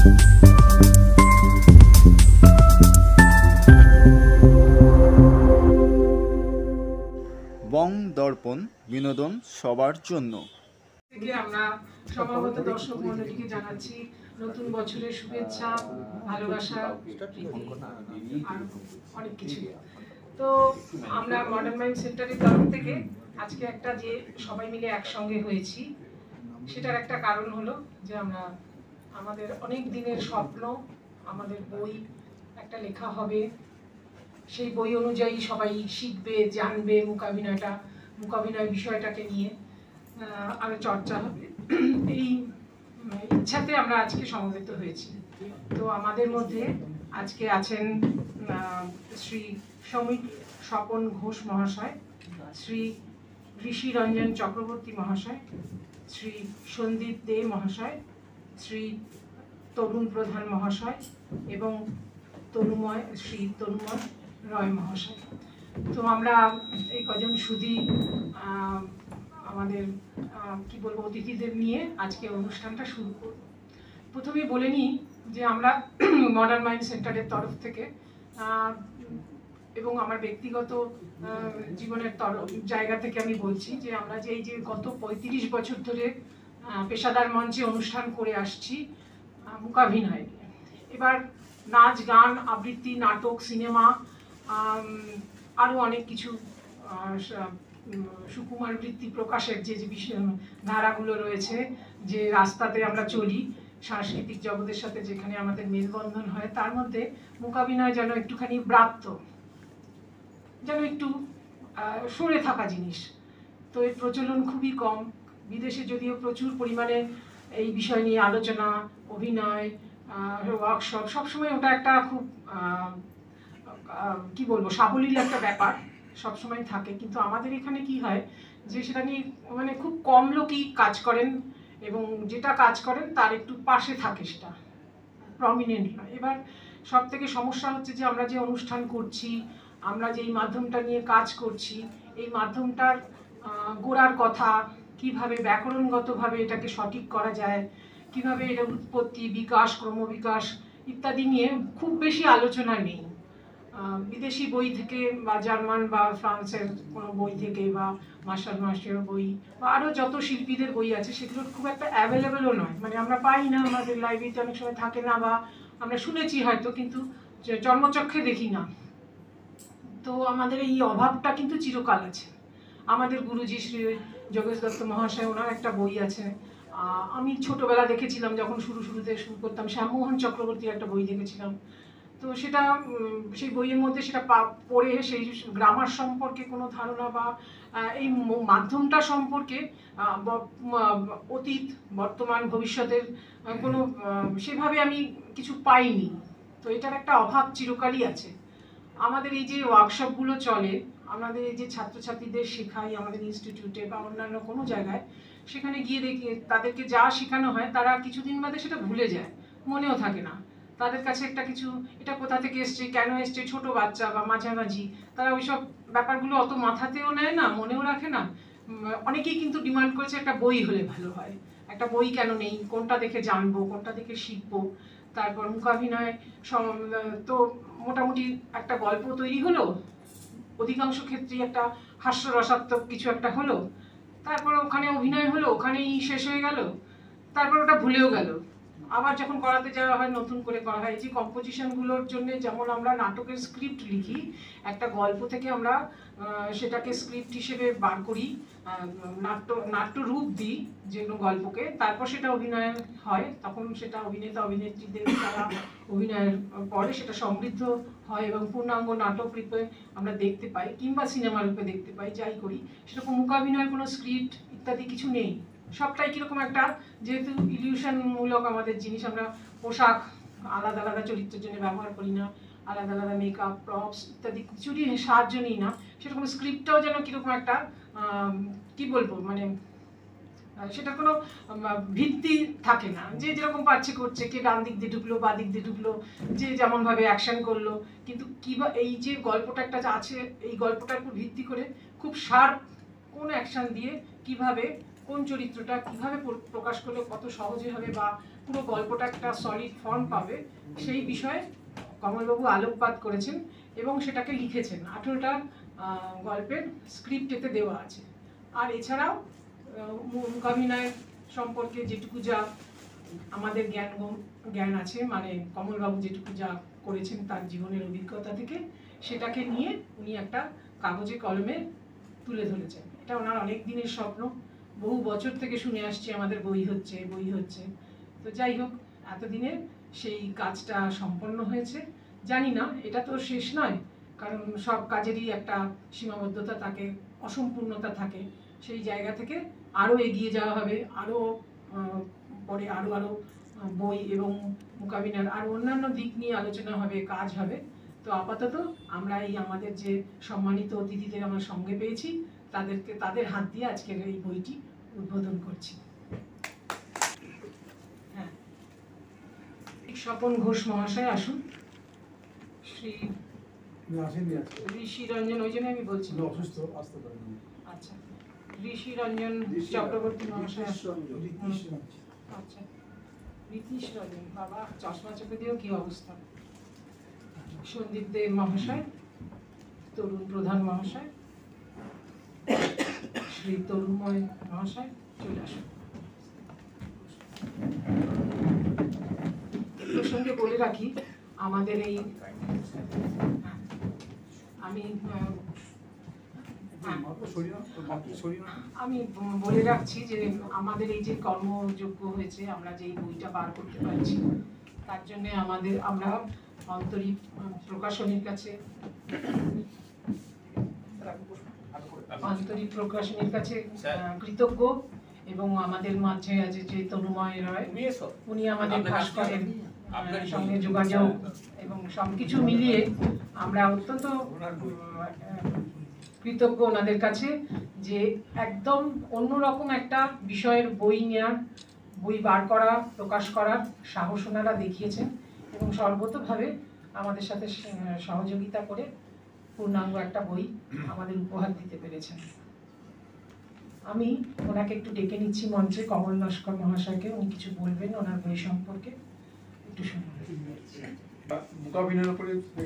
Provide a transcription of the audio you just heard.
বং দর্পণ বিনোদন সবার জন্য। আমরা সমাগত দর্শক মণ্ডলীকে জানাচ্ছি নতুন বছরের শুভেচ্ছা, ভালোবাসা আর অনেক কিছু। তো আমরা মডার্ন মাইন্ড সেন্টারের তরফ থেকে আজকে একটা যে সবাই মিলে একসঙ্গে হয়েছি, সেটার একটা কারণ হলো যে আমরা আমাদের অনেক দিনের স্বপ্ন, আমাদের বই একটা লেখা হবে, সেই বই অনুযায়ী সবাই শিখবে, জানবে, মূকাভিনয় বিষয়টাকে নিয়ে আরো চর্চা হবে, এই ইচ্ছাতে আমরা আজকে সমবেত হয়েছি। তো আমাদের মধ্যে আজকে আছেন শ্রী সমীর স্বপন ঘোষ মহাশয়, শ্রী ঋষি রঞ্জন চক্রবর্তী মহাশয়, শ্রী সন্দীপ দে মহাশয়, শ্রী তরুণ প্রধান মহাশয় এবং শ্রী তনুময় রয় মহাশয়। তো আমরা এই কজন সুধী আমাদের কি বলবো অতিথিদের নিয়ে আজকে অনুষ্ঠানটা শুরু করব। প্রথমে বলে নিই যে আমরা মডার্ন মাইন্ড সেন্টারের তরফ থেকে এবং আমার ব্যক্তিগত জীবনের জায়গা থেকে আমি বলছি যে আমরা যে এই যে গত 35 বছর ধরে পেশাদার মঞ্চে অনুষ্ঠান করে আসছি মূকাভিনয় নিয়ে। এবার নাচ, গান, আবৃত্তি, নাটক, সিনেমা, আরও অনেক কিছু সুকুমার বৃত্তি প্রকাশের যে ধারাগুলো রয়েছে, যে রাস্তাতে আমরা চলি সাংস্কৃতিক জগতের সাথে, যেখানে আমাদের মেলবন্ধন হয়, তার মধ্যে মূকাভিনয় যেন একটুখানি ব্রাত্য, যেন একটু সরে থাকা জিনিস। তো এর প্রচলন খুবই কম। বিদেশে যদিও প্রচুর পরিমাণে এই বিষয় নিয়ে আলোচনা, অভিনয়, ওয়ার্কশপ, সবসময় ওটা একটা খুব কি বলবো সাবলীল একটা ব্যাপার সবসময় থাকে, কিন্তু আমাদের এখানে কি হয় যে সেটা নিয়ে মানে খুব কম লোকই কাজ করেন, এবং যেটা কাজ করেন তার একটু পাশে থাকে, সেটা প্রমিনেন্ট নয়। এবার সব থেকে সমস্যা হচ্ছে যে আমরা যে অনুষ্ঠান করছি, আমরা যে এই মাধ্যমটা নিয়ে কাজ করছি, এই মাধ্যমটার গোড়ার কথা, কিভাবে ব্যাকরণগতভাবে এটাকে সঠিক করা যায়, কিভাবে এটা উৎপত্তি, বিকাশ, ক্রমবিকাশ ইত্যাদি নিয়ে খুব বেশি আলোচনা নেই। বিদেশি বই থেকে বা জার্মান বা ফ্রান্সের কোনো বই থেকে বা মার্শাল মার্শের বই বা আরও যত শিল্পীদের বই আছে, সেগুলোর খুব একটা অ্যাভেলেবেলও নয়, মানে আমরা পাই না, আমাদের লাইব্রেরিতে অনেক সময় থাকে না, বা আমরা শুনেছি হয়তো কিন্তু জন্মচক্ষে দেখি না। তো আমাদের এই অভাবটা কিন্তু চিরকাল আছে। আমাদের গুরুজি শ্রী যোগেশ দত্ত মহাশয়, ওনার একটা বই আছে, আমি ছোটবেলা দেখেছিলাম যখন শুরুতে শুরু করতাম, শ্যামমোহন চক্রবর্তীর একটা বই দেখেছিলাম। তো সেটা সেই বইয়ের মধ্যে সেটা পড়ে সেই গ্রামার সম্পর্কে কোনো ধারণা বা এই মাধ্যমটা সম্পর্কে অতীত, বর্তমান, ভবিষ্যতের কোনো সেভাবে আমি কিছু পাইনি। তো এটার একটা অভাব চিরকালই আছে। আমাদের এই যে ওয়ার্কশপগুলো চলে, আমাদের এই যে ছাত্রছাত্রীদের শেখাই আমাদের ইনস্টিটিউটে বা অন্যান্য কোনো জায়গায়, সেখানে গিয়ে দেখি তাদেরকে যা শেখানো হয় তারা কিছুদিন বাদে সেটা ভুলে যায়, মনেও থাকে না। তাদের কাছে একটা কিছু, এটা কোথা থেকে এসছে, কেন এসছে, ছোট বাচ্চা বা মাঝামাঝি, তারা ওইসব ব্যাপারগুলো অত মাথাতেও নেয় না, মনেও রাখে না। অনেকেই কিন্তু ডিমান্ড করেছে একটা বই হলে ভালো হয়, একটা বই কেন নেই, কোনটা দেখে জানবো, কোনটা দেখে শিখবো। তারপর মূকাভিনয় তো মোটামুটি একটা গল্প তৈরি হলো, অধিকাংশ ক্ষেত্রেই একটা হাস্যরসাত্মক কিছু একটা হলো, তারপর ওখানে অভিনয় হলো, ওখানেই শেষ হয়ে গেল, তারপর ওটা ভুলেও গেল। আবার যখন করাতে যাওয়া হয় নতুন করে করা হয়। যে কম্পোজিশনগুলোর জন্য যেমন আমরা নাটকের স্ক্রিপ্ট লিখি, একটা গল্প থেকে আমরা সেটাকে স্ক্রিপ্ট হিসেবে বার করি, নাট্য রূপ দিই যে গল্পকে, তারপর সেটা অভিনয় হয়, তখন সেটা অভিনেতা অভিনেত্রীদের দ্বারা অভিনয়ের পরে সেটা সমৃদ্ধ হয় এবং পূর্ণাঙ্গ নাটক রূপে আমরা দেখতে পাই, কিংবা সিনেমা রূপে দেখতে পাই, যাই করি। সেরকম মূকাভিনয়ের কোনো স্ক্রিপ্ট ইত্যাদি কিছু নেই, সবটাই কিরকম একটা, যেহেতু ইলিউশনমূলক আমাদের জিনিস, আমরা পোশাক আলাদা আলাদা চরিত্রের জন্য ব্যবহার করি না, আলাদা আলাদা মেকআপ, প্রপস ইত্যাদি কিছুরই সাহায্য নিই না, সেরকম স্ক্রিপ্টটাও যেন কিরকম একটা কি বলবো, মানে সেটা কোনো ভিত্তি থাকে না, যে যেরকম পারছে করছে, কে ডান দিক দিয়ে ঢুকলো, বা দিক দিয়ে ঢুকলো, যে যেমনভাবে অ্যাকশন করলো, কিন্তু কিবা এই যে গল্পটা একটা আছে, এই গল্পটার উপর ভিত্তি করে খুব শার্প কোন অ্যাকশন দিয়ে কিভাবে কোন চরিত্রটা কিভাবে প্রকাশ করলে কত সহজে হবে বা পুরো গল্পটা একটা সলিড ফর্ম পাবে সেই বিষয়ে কমলবাবু আলোকপাত করেছেন এবং সেটাকে লিখেছেন। 18টা গল্পের স্ক্রিপ্ট এতে দেওয়া আছে। আর এছাড়াও মূকাভিনয় সম্পর্কে যেটুকু যা আমাদের জ্ঞান আছে, মানে কমলবাবু যেটুকু যা করেছেন তার জীবনের অভিজ্ঞতা থেকে, সেটাকে নিয়ে উনি একটা কাগজে কলমে তুলে ধরেছেন। এটা ওনার অনেক দিনের স্বপ্ন, বহু বছর থেকে শুনে আসছি আমাদের বই হচ্ছে বই হচ্ছে। তো যাই হোক, এতদিনে সেই কাজটা সম্পন্ন হয়েছে। জানি না, এটা তো শেষ নয়, কারণ সব কাজেরই একটা সীমাবদ্ধতা থাকে, অসম্পূর্ণতা থাকে। সেই জায়গা থেকে আরও এগিয়ে যাওয়া হবে, আরও পরে আরও আরও বই এবং মূকাভিনয়ের আরও অন্যান্য দিক নিয়ে আলোচনা হবে, কাজ হবে। তো আপাতত আমরা এই আমাদের যে সম্মানিত অতিথিদের আমরা সঙ্গে পেয়েছি, তাদের হাত দিয়ে আজকের এই বইটি উদ্বোধন করছি। হ্যাঁ, স্বপন ঘোষ মহাশয় আসুন। শ্রী ঋষি রঞ্জন, ওই জন্য আমি বলছি অসুস্থ, আসতে পারেন। আচ্ছা, ঋষি রঞ্জন চক্রবর্তী মহাশয়। আচ্ছা, নীতিশ রঞ্জন, বাবা চশমা চেপে দিয়েও কি অবস্থা। সন্দীপ দেব মহাশয়, তরুণ প্রধান মহাশয়, শ্রী তরুণময় মহাশয়, চলে আসুন। প্রসঙ্গে বলে রাখি, আমাদের এই আমি বলে রাখছি যে আমাদের এই যে কর্মযোগ্য হয়েছে, আমরা যে বইটা বার করতে পারছি, তার জন্য আমরা আন্তরিক প্রকাশনীর কাছে কৃতজ্ঞ। এবং আমাদের মাঝে আছে যে তনুময় রয়, উনি আমাদের ভাস্করের সঙ্গে যোগাযোগ এবং সবকিছু মিলিয়ে আমরা অত্যন্ত কৃতজ্ঞ ওনাদের কাছে যে একদম অন্যরকম একটা বিষয়ের বই বার করা, প্রকাশ করার সাহস ওনারা দেখিয়েছেন এবং সর্বতোভাবে আমাদের সাথে সহযোগিতা করে পূর্ণাঙ্গ একটা বই আমাদের উপহার দিতে পেরেছেন। আমি ওনাকে একটু ডেকে নিচ্ছি মঞ্চে, কমল নস্কর মহাশয়কে। উনি কিছু বলবেন ওনার বই সম্পর্কে, একটু শুনুন। মূকাভিনয়ের উপরে